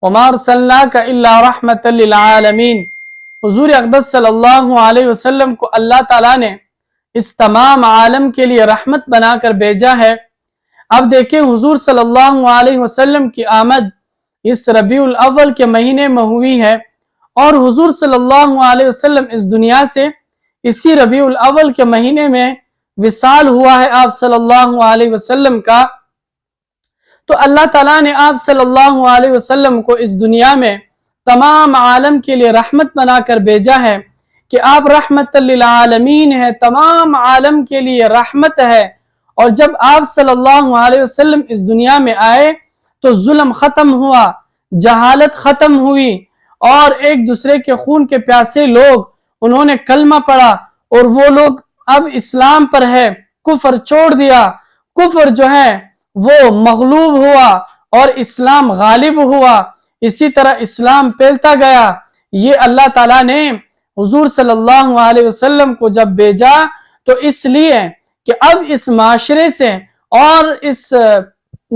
وما ارسلناک الا رحمۃ للعالمین۔ حضور اقدس صلی اللہ علیہ وسلم کو اللہ تعالیٰ نے اس تمام عالم کے لیے رحمت بنا کر بھیجا ہے۔ اب دیکھیں حضور صلی اللہ علیہ وسلم کی آمد اس ربیع الاول کے مہینے میں ہوئی ہے، اور حضور صلی اللہ علیہ وسلم اس دنیا سے اسی ربیع الاول کے مہینے میں وصال ہوا ہے آپ صلی اللہ علیہ وسلم کا۔ تو اللہ تعالیٰ نے آپ صلی اللہ علیہ وسلم کو اس دنیا میں تمام عالم کے لیے رحمت بنا کر بھیجا ہے کہ آپ رحمت للعالمین ہے، تمام عالم کے لیے رحمت ہے۔ اور جب آپ صلی اللہ علیہ وسلم اس دنیا میں آئے تو ظلم ختم ہوا، جہالت ختم ہوئی، اور ایک دوسرے کے خون کے پیاسے لوگ انہوں نے کلمہ پڑھا، اور وہ لوگ اب اسلام پر ہے، کفر چھوڑ دیا، کفر جو ہے وہ مغلوب ہوا اور اسلام غالب ہوا۔ اسی طرح اسلام پھیلتا گیا۔ یہ اللہ تعالیٰ نے حضور صلی اللہ علیہ وسلم کو جب بھیجا تو اس لیے کہ اب اس معاشرے سے اور اس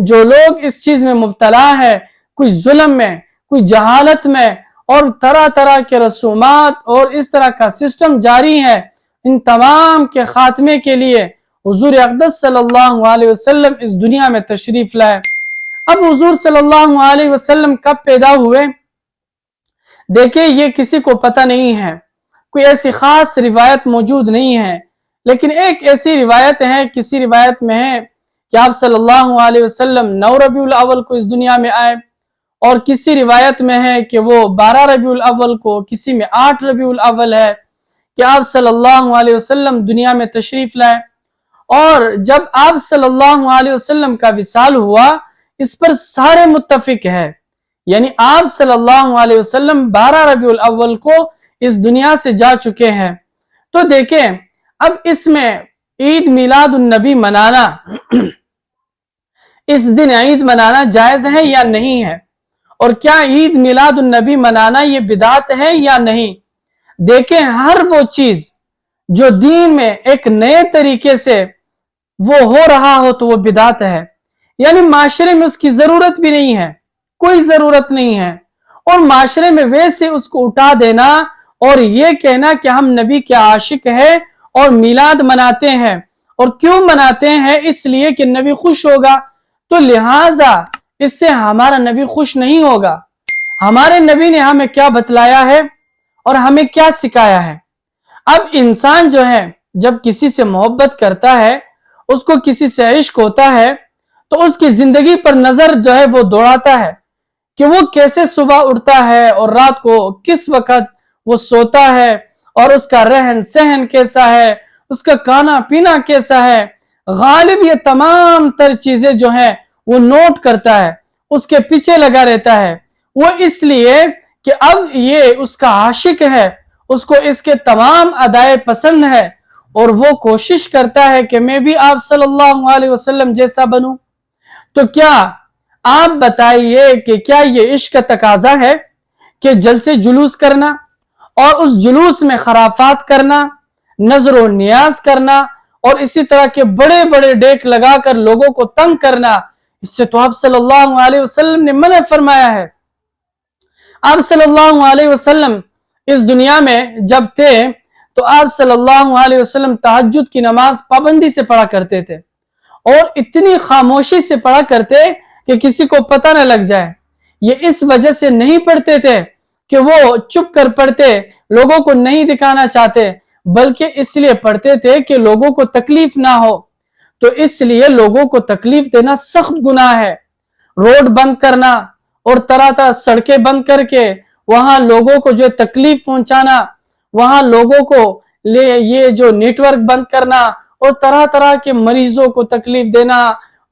جو لوگ اس چیز میں مبتلا ہے، کوئی ظلم میں، کوئی جہالت میں، اور طرح طرح کے رسومات اور اس طرح کا سسٹم جاری ہے، ان تمام کے خاتمے کے لیے حضور اقدس صلی اللہ علیہ وسلم اس دنیا میں تشریف لائے۔ اب حضور صلی اللہ علیہ وسلم کب پیدا ہوئے؟ دیکھیں یہ کسی کو پتہ نہیں ہے، کوئی ایسی خاص روایت موجود نہیں ہے، لیکن ایک ایسی روایت ہے، کسی روایت میں ہے کہ آپ صلی اللہ علیہ وسلم 9 ربیع الاول کو اس دنیا میں آئے، اور کسی روایت میں ہے کہ وہ 12 ربیع الاول کو، کسی میں 8 ربیع الاول ہے کہ آپ صلی اللہ علیہ وسلم دنیا میں تشریف لائے۔ اور جب آپ صلی اللہ علیہ وسلم کا وصال ہوا اس پر سارے متفق ہے، یعنی آپ صلی اللہ علیہ وسلم 12 ربیع الاول کو اس دنیا سے جا چکے ہیں۔ تو دیکھیں اب اس میں عید میلاد النبی منانا، اس دن عید منانا جائز ہے یا نہیں ہے، اور کیا عید میلاد النبی منانا یہ بدعت ہے یا نہیں؟ دیکھیں ہر وہ چیز جو دین میں ایک نئے طریقے سے وہ ہو رہا ہو تو وہ بدعت ہے، یعنی معاشرے میں اس کی ضرورت بھی نہیں ہے، کوئی ضرورت نہیں ہے، اور معاشرے میں ویسے اس کو اٹھا دینا اور یہ کہنا کہ ہم نبی کے عاشق ہیں اور میلاد مناتے ہیں، اور کیوں مناتے ہیں؟ اس لیے کہ نبی خوش ہوگا، تو لہٰذا اس سے ہمارا نبی خوش نہیں ہوگا۔ ہمارے نبی نے ہمیں کیا بتلایا ہے اور ہمیں کیا سکھایا ہے؟ اب انسان جو ہے جب کسی سے محبت کرتا ہے، اس کو کسی سے عشق ہوتا ہے، تو اس کی زندگی پر نظر جو ہے وہ دوڑاتا ہے کہ وہ کیسے صبح اٹھتا ہے اور رات کو کس وقت وہ سوتا ہے، اور اس کا رہن سہن کیسا ہے، اس کا کھانا پینا کیسا ہے۔ غالب یہ تمام تر چیزیں جو ہیں وہ نوٹ کرتا ہے، اس کے پیچھے لگا رہتا ہے، وہ اس لیے کہ اب یہ اس کا عاشق ہے، اس کو اس کے تمام ادائے پسند ہے، اور وہ کوشش کرتا ہے کہ میں بھی آپ صلی اللہ علیہ وسلم جیسا بنوں۔ تو کیا آپ بتائیے کہ کیا یہ عشق کا تقاضا ہے کہ جلسے جلوس کرنا اور اس جلوس میں خرافات کرنا، نظر و نیاز کرنا، اور اسی طرح کے بڑے بڑے ڈیک لگا کر لوگوں کو تنگ کرنا، اس سے تو آپ صلی اللہ علیہ وسلم نے منع فرمایا ہے۔ آپ صلی اللہ علیہ وسلم اس دنیا میں جب تھے تو آپ صلی اللہ علیہ وسلم تہجد کی نماز پابندی سے پڑھا کرتے تھے، اور اتنی خاموشی سے پڑھا کرتے کہ کسی کو پتہ نہ لگ جائے۔ یہ اس وجہ سے نہیں پڑھتے تھے کہ وہ چپ کر پڑھتے، لوگوں کو نہیں دکھانا چاہتے، بلکہ اس لیے پڑھتے تھے کہ لوگوں کو تکلیف نہ ہو۔ تو اس لیے لوگوں کو تکلیف دینا سخت گناہ ہے، روڈ بند کرنا اور طرح طرح سڑکیں بند کر کے وہاں لوگوں کو جو تکلیف پہنچانا، وہاں لوگوں کو یہ جو نیٹ ورک بند کرنا اور طرح طرح کے مریضوں کو تکلیف دینا،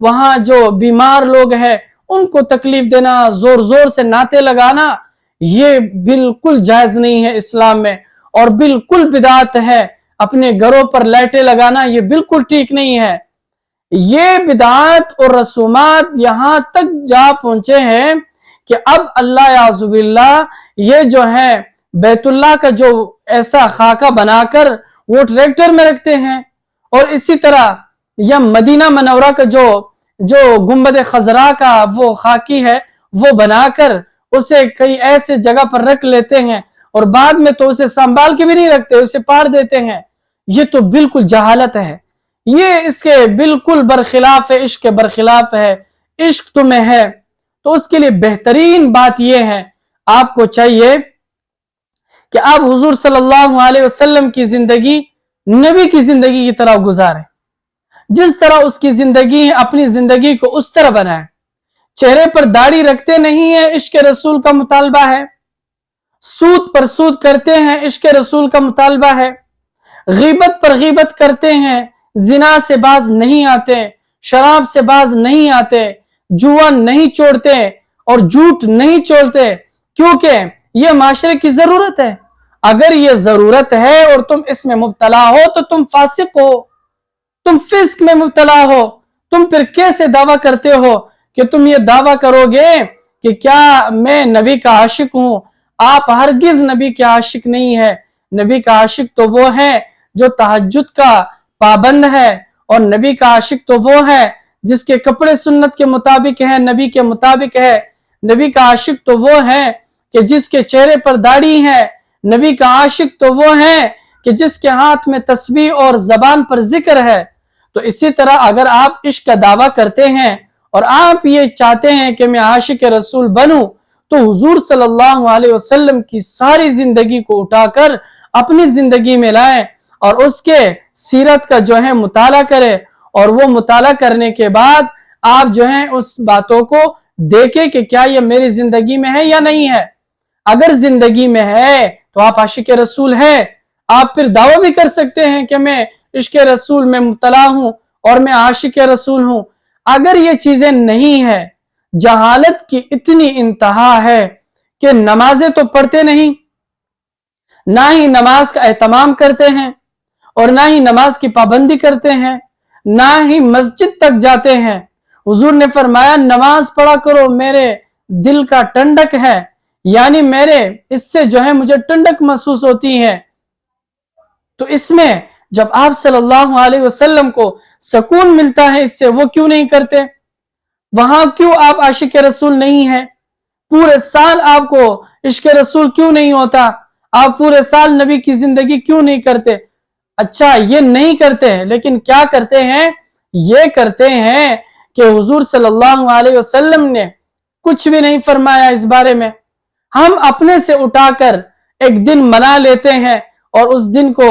وہاں جو بیمار لوگ ہیں ان کو تکلیف دینا، زور زور سے نعتیں لگانا، یہ بالکل جائز نہیں ہے اسلام میں، اور بالکل بدعت ہے۔ اپنے گھروں پر لائٹیں لگانا یہ بالکل ٹھیک نہیں ہے۔ یہ بدعات اور رسومات یہاں تک جا پہنچے ہیں کہ اب اللہ یعوذ باللہ یہ جو ہے بیت اللہ کا جو ایسا خاکہ بنا کر وہ ٹریکٹر میں رکھتے ہیں، اور اسی طرح یا مدینہ منورہ کا جو گنبد خضرا کا وہ خاکی ہے وہ بنا کر اسے کئی ایسے جگہ پر رکھ لیتے ہیں اور بعد میں تو اسے سنبھال کے بھی نہیں رکھتے، اسے پاڑ دیتے ہیں. یہ تو بالکل جہالت ہے، یہ اس کے بالکل برخلاف ہے، عشق کے برخلاف ہے. عشق تمہیں ہے تو اس کے لیے بہترین بات یہ ہے، آپ کو چاہیے کہ آپ حضور صلی اللہ علیہ وسلم کی زندگی نبی کی زندگی کی طرح گزاریں. جس طرح اس کی زندگی ہے اپنی زندگی کو اس طرح بنائیں. چہرے پر داڑھی رکھتے نہیں ہیں، عشق رسول کا مطالبہ ہے. سود پر سود کرتے ہیں، عشق رسول کا مطالبہ ہے. غیبت پر غیبت کرتے ہیں، زنا سے باز نہیں آتے، شراب سے باز نہیں آتے، جوا نہیں چھوڑتے اور جھوٹ نہیں چھوڑتے، کیونکہ یہ معاشرے کی ضرورت ہے. اگر یہ ضرورت ہے اور تم اس میں مبتلا ہو تو تم فاسق ہو، تم فسق میں مبتلا ہو. تم پھر کیسے دعویٰ کرتے ہو کہ تم یہ دعویٰ کرو گے کہ کیا میں نبی کا عاشق ہوں؟ آپ ہرگز نبی کے عاشق نہیں ہے. نبی کا عاشق تو وہ ہے جو تہجد کا پابند ہے، اور نبی کا عاشق تو وہ ہے جس کے کپڑے سنت کے مطابق ہیں، نبی کے مطابق ہے. نبی کا عاشق تو وہ ہے کہ جس کے چہرے پر داڑھی ہے. نبی کا عاشق تو وہ ہے کہ جس کے ہاتھ میں تسبیح اور زبان پر ذکر ہے. تو اسی طرح اگر آپ عشق کا دعویٰ کرتے ہیں اور آپ یہ چاہتے ہیں کہ میں عاشق رسول بنوں، تو حضور صلی اللہ علیہ وسلم کی ساری زندگی کو اٹھا کر اپنی زندگی میں لائیں اور اس کے سیرت کا جو ہے مطالعہ کرے، اور وہ مطالعہ کرنے کے بعد آپ جو ہیں اس باتوں کو دیکھیں کہ کیا یہ میری زندگی میں ہے یا نہیں ہے. اگر زندگی میں ہے تو آپ عاشق رسول ہیں. آپ پھر دعویٰ بھی کر سکتے ہیں کہ میں عشق رسول میں مبتلا ہوں اور میں عاشق رسول ہوں. اگر یہ چیزیں نہیں ہیں، جہالت کی اتنی انتہا ہے کہ نمازیں تو پڑھتے نہیں، نہ ہی نماز کا اہتمام کرتے ہیں اور نہ ہی نماز کی پابندی کرتے ہیں، نہ ہی مسجد تک جاتے ہیں. حضور نے فرمایا نماز پڑھا کرو، میرے دل کا ٹنڈک ہے، یعنی میرے اس سے جو ہے مجھے ٹنڈک محسوس ہوتی ہے. تو اس میں جب آپ صلی اللہ علیہ وسلم کو سکون ملتا ہے اس سے، وہ کیوں نہیں کرتے؟ وہاں کیوں آپ عاشق رسول نہیں ہیں؟ پورے سال آپ کو عشق رسول کیوں نہیں ہوتا؟ آپ پورے سال نبی کی زندگی کیوں نہیں کرتے؟ اچھا یہ نہیں کرتے ہیں، لیکن کیا کرتے ہیں؟ یہ کرتے ہیں کہ حضور صلی اللہ علیہ وسلم نے کچھ بھی نہیں فرمایا اس بارے میں. ہم اپنے سے اٹھا کر ایک دن منا لیتے ہیں اور اس دن کو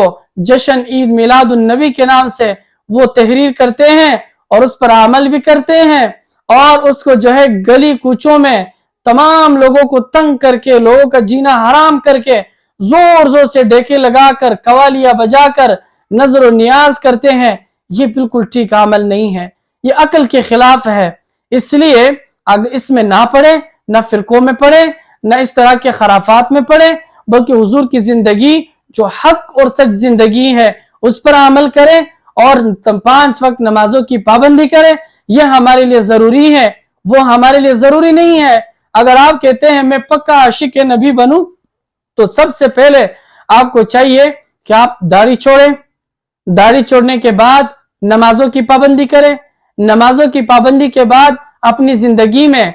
جشن عید میلاد النبی کے نام سے وہ تحریر کرتے ہیں اور اس پر عمل بھی کرتے ہیں، اور اس کو جو ہے گلی کوچوں میں تمام لوگوں کو تنگ کر کے، لوگوں کا جینا حرام کر کے، زور زور سے ڈیکے لگا کر، قوالیاں بجا کر نظر و نیاز کرتے ہیں. یہ بالکل ٹھیک عمل نہیں ہے، یہ عقل کے خلاف ہے. اس لیے اس میں نہ پڑھے، نہ فرقوں میں پڑھے، نہ اس طرح کے خرافات میں پڑھے، بلکہ حضور کی زندگی جو حق اور سچ زندگی ہے اس پر عمل کرے اور 5 وقت نمازوں کی پابندی کرے. یہ ہمارے لیے ضروری ہے، وہ ہمارے لیے ضروری نہیں ہے. اگر آپ کہتے ہیں میں پکا عاشق نبی بنوں، تو سب سے پہلے آپ کو چاہیے کہ آپ داڑھی چھوڑیں. داڑھی چھوڑنے کے بعد نمازوں کی پابندی کریں. نمازوں کی پابندی کے بعد اپنی زندگی میں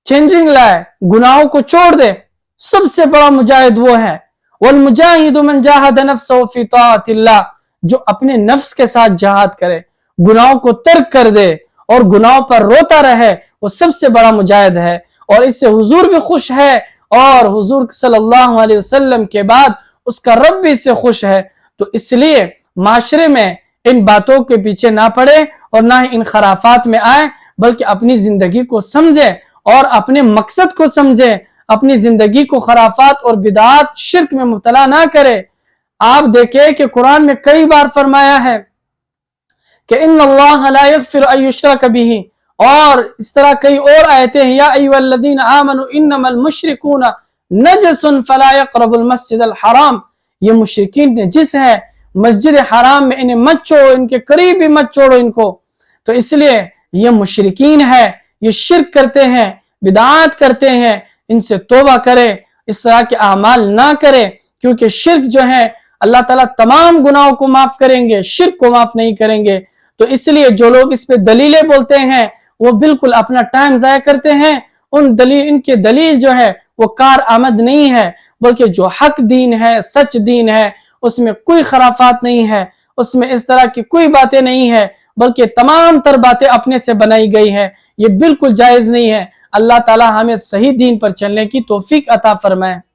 چینجنگ لائے، گناہوں کو چھوڑ دے. سب سے بڑا مجاہد وہ ہے، والمجاہد من جاہد نفسہ فی طاعت اللہ، جو اپنے نفس کے ساتھ جہاد کرے، گناہوں کو ترک کر دے اور گناہوں پر روتا رہے، وہ سب سے بڑا مجاہد ہے. اور اس سے حضور بھی خوش ہے، اور حضور صلی اللہ علیہ وسلم کے بعد اس کا رب بھی اس سے خوش ہے. تو اس لیے معاشرے میں ان باتوں کے پیچھے نہ پڑے اور نہ ہی ان خرافات میں آئے، بلکہ اپنی زندگی کو سمجھے اور اپنے مقصد کو سمجھے. اپنی زندگی کو خرافات اور بدعات شرک میں مبتلا نہ کرے. آپ دیکھیں کہ قرآن میں کئی بار فرمایا ہے کہ ان اللہ لا یغفر ان یشرک بہ، اور اس طرح کئی اور آیتیں ہیں، یا ایھا الذین آمنوا انما المشرکون نجس فلا یقربوا المسجد الحرام. یہ مشرکین نجس ہے، مسجد حرام میں انہیں مت چھوڑو، ان کے قریب بھی مت چھوڑو ان کو. تو اس لیے یہ مشرکین ہے، یہ شرک کرتے ہیں، بدعات کرتے ہیں. ان سے توبہ کرے، اس طرح کے اعمال نہ کرے، کیونکہ شرک جو ہے اللہ تعالیٰ تمام گناہوں کو معاف کریں گے، شرک کو معاف نہیں کریں گے. تو اس لیے جو لوگ اس پہ دلیلیں بولتے ہیں وہ بالکل اپنا ٹائم ضائع کرتے ہیں ان کے دلیل جو ہے وہ کار آمد نہیں ہے، بلکہ جو حق دین ہے، سچ دین ہے، اس میں کوئی خرافات نہیں ہے، اس میں اس طرح کی کوئی باتیں نہیں ہے، بلکہ تمام تر باتیں اپنے سے بنائی گئی ہے، یہ بالکل جائز نہیں ہے۔ اللہ تعالی ہمیں صحیح دین پر چلنے کی توفیق عطا فرمائے۔